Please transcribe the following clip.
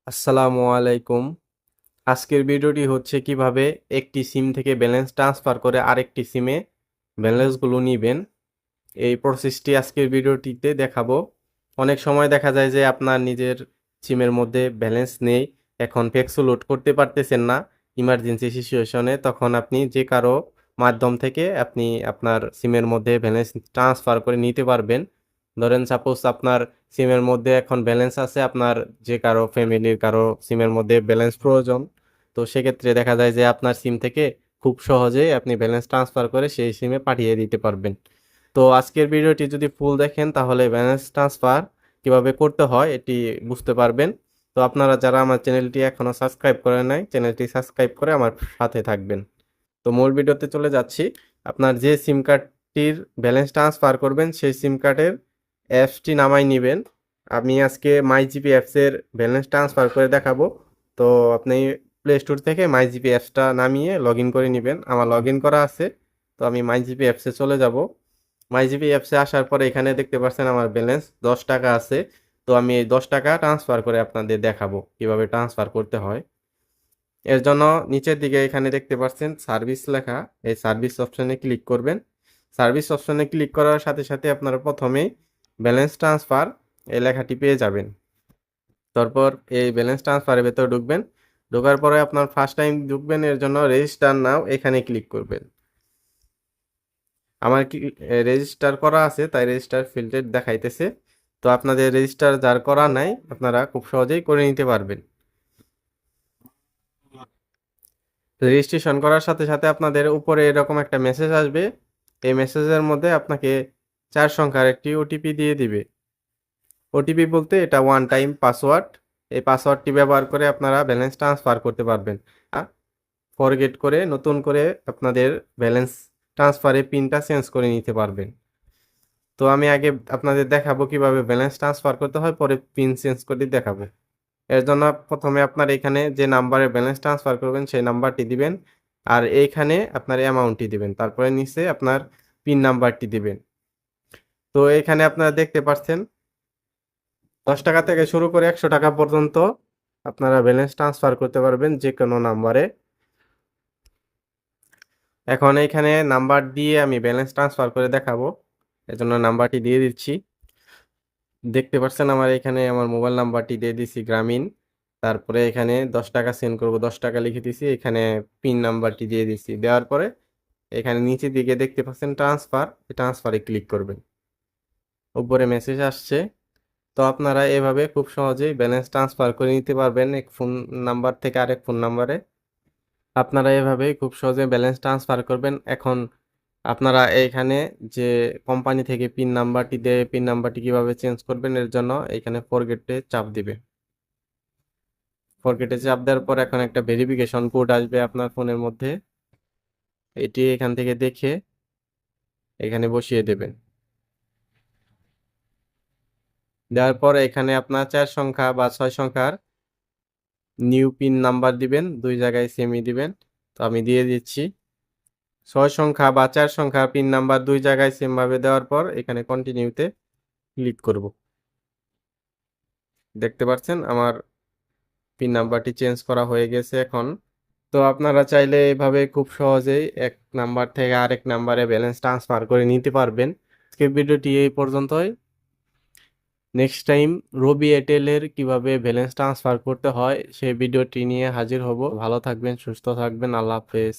আসসালামু আলাইকুম। আজকের ভিডিওটি হচ্ছে কিভাবে একটি সিম থেকে ব্যালেন্স ট্রান্সফার করে আরেকটি সিমে ব্যালেন্সগুলো নিবেন। এই প্রসেসটি আজকের ভিডিওটিতে দেখাবো। অনেক সময় দেখা যায় যে আপনার নিজের সিমের মধ্যে ব্যালেন্স নেই, এখন পেক্সও লোড করতে পারতেছেন না ইমার্জেন্সি সিচুয়েশনে, তখন আপনি যে কারো মাধ্যম থেকে আপনি আপনার সিমের মধ্যে ব্যালেন্স ট্রান্সফার করে নিতে পারবেন। ধরেন সাপোজ আপনার সিমের মধ্যে এখন ব্যালেন্স আছে, আপনার যে কারো ফ্যামিলির কারো সিমের মধ্যে ব্যালেন্স প্রয়োজন, তো সেক্ষেত্রে দেখা যায় যে আপনার সিম থেকে খুব সহজেই আপনি ব্যালেন্স ট্রান্সফার করে সেই সিমে পাঠিয়ে দিতে পারবেন। তো আজকের ভিডিওটি যদি ফুল দেখেন তাহলে ব্যালেন্স ট্রান্সফার কিভাবে করতে হয় এটি বুঝতে পারবেন। তো আপনারা যারা আমার চ্যানেলটি এখনো সাবস্ক্রাইব করেন নাই, চ্যানেলটি সাবস্ক্রাইব করে আমার সাথে থাকবেন। তো মূল ভিডিওতে চলে যাচ্ছি। আপনার যে সিম কার্ডটির ব্যালেন্স ট্রান্সফার করবেন সেই সিম কার্ডের অ্যাপসটি নামাই নিবেন। আমি আজকে মাই জিপি অ্যাপসের ব্যালেন্স ট্রান্সফার করে দেখাবো। তো আপনি প্লে স্টোর থেকে মাই জিপি অ্যাপসটা নামিয়ে লগ ইন করে নেবেন। আমার লগ ইন করা আছে, তো আমি মাই জিপি অ্যাপসে চলে যাব। মাই জিপি অ্যাপসে আসার পরে এখানে দেখতে পাচ্ছেন আমার ব্যালেন্স 10 টাকা আছে। তো আমি এই 10 টাকা ট্রান্সফার করে আপনাদের দেখাবো কিভাবে ট্রান্সফার করতে হয়। এর জন্য নিচের দিকে এখানে দেখতে পাচ্ছেন সার্ভিস লেখা, এই সার্ভিস অপশনে ক্লিক করবেন। সার্ভিস অপশনে ক্লিক করার সাথে সাথে আপনারা প্রথমেই ব্যালেন্স ট্রান্সফার এই লেখাটি পেয়ে যাবেন। তারপর এই ব্যালেন্স ট্রান্সফারের ভেতরে ঢুকবেন। ঢোকার পরে আপনার ফার্স্ট টাইম ঢুকবেন, এর জন্য রেজিস্টার নাও এখানে ক্লিক করবেন। আমার কি রেজিস্টার করা আছে তাই রেজিস্টার ফিল্ডে দেখাইতেছে। তো আপনাদের রেজিস্টার যার করা নাই আপনারা খুব সহজেই করে নিতে পারবেন। রেজিস্ট্রেশন করার সাথে সাথে আপনাদের উপরে এরকম একটা মেসেজ আসবে। এই মেসেজের মধ্যে আপনাকে 4 সংখ্যার একটি ওটিপি দিয়ে দিবে। ওটিপি বলতে এটা ওয়ান টাইম পাসওয়ার্ড। এই পাসওয়ার্ডটি ব্যবহার করে আপনারা ব্যালেন্স ট্রান্সফার করতে পারবেন। ফরগেট করে নতুন করে আপনাদের ব্যালেন্স ট্রান্সফারে পিনটা চেঞ্জ করে নিতে পারবেন। তো আমি আগে আপনাদের দেখাবো কিভাবে ব্যালেন্স ট্রান্সফার করতে হয়, পরে পিন চেঞ্জ করে দেখাবো। এর জন্য প্রথমে আপনার এখানে যে নাম্বারে ব্যালেন্স ট্রান্সফার করবেন সেই নাম্বারটি দিবেন, আর এইখানে আপনার অ্যামাউন্টটি দিবেন, তারপরে নিচে আপনার পিন নাম্বারটি দিবেন। তো এখানে আপনারা দেখতে পাচ্ছেন 10 টাকা থেকে শুরু করে 100 টাকা পর্যন্ত আপনারা ব্যালেন্স ট্রান্সফার করতে পারবেন যে কোনো নাম্বারে। এখন এইখানে নাম্বার দিয়ে আমি ব্যালেন্স ট্রান্সফার করে দেখাবো, এজন্য নাম্বারটি দিয়ে দিচ্ছি। দেখতে পাচ্ছেন আমার এখানে আমার মোবাইল নাম্বারটি দিয়ে দিছি গ্রামীণ। তারপরে এখানে 10 টাকা সেন্ড করব, 10 টাকা লিখে দিছি, এখানে পিন নাম্বারটি দিয়ে দিছি। দেওয়ার পরে এখানে নিচের দিকে দেখতে পাচ্ছেন ট্রান্সফার, এই ট্রান্সফারে ক্লিক করবেন। উপরে মেসেজ আসছে। তো আপনারা এভাবে খুব সহজেই ব্যালেন্স ট্রান্সফার করে নিতে পারবেন এক ফোন নাম্বার থেকে আরেক ফোন নাম্বারে। আপনারা এভাবে খুব সহজে ব্যালেন্স ট্রান্সফার করবেন। এখন আপনারা এইখানে যে কোম্পানি থেকে পিন নাম্বারটি দেয়, পিন নাম্বারটি কিভাবে চেঞ্জ করবেন এর জন্য এখানে ফরগেটে চাপ দিবে। ফরগেটে চাপ দেওয়ার পর এখন একটা ভেরিফিকেশন কোড আসবে আপনার ফোনের মধ্যে, এটি এখান থেকে দেখে এখানে বসিয়ে দেবেন। দেওয়ার পর এখানে আপনার 4 সংখ্যা বা 6 সংখ্যার নিউ পিন নাম্বার দিবেন, দুই জায়গায় সেমই দিবেন। তো আমি দিয়ে দিচ্ছি। 6 সংখ্যা বা 4 সংখ্যা পিন নাম্বার দুই জায়গায় সেম ভাবে দেওয়ার পর এখানে কন্টিনিউতে ক্লিক করব। দেখতে পাচ্ছেন আমার পিন নাম্বারটি চেঞ্জ করা হয়ে গেছে এখন। তো আপনারা চাইলে এভাবে খুব সহজেই এক নাম্বার থেকে আরেক নাম্বারে ব্যালেন্স ট্রান্সফার করে নিতে পারবেন। আজকের ভিডিওটি এই পর্যন্তই। নেক্সট টাইম রবি এয়ারটেলের কিভাবে ব্যালেন্স ট্রান্সফার করতে হয় সেই ভিডিওটি নিয়ে হাজির হব। ভালো থাকবেন, সুস্থ থাকবেন। আল্লাহ হাফেজ।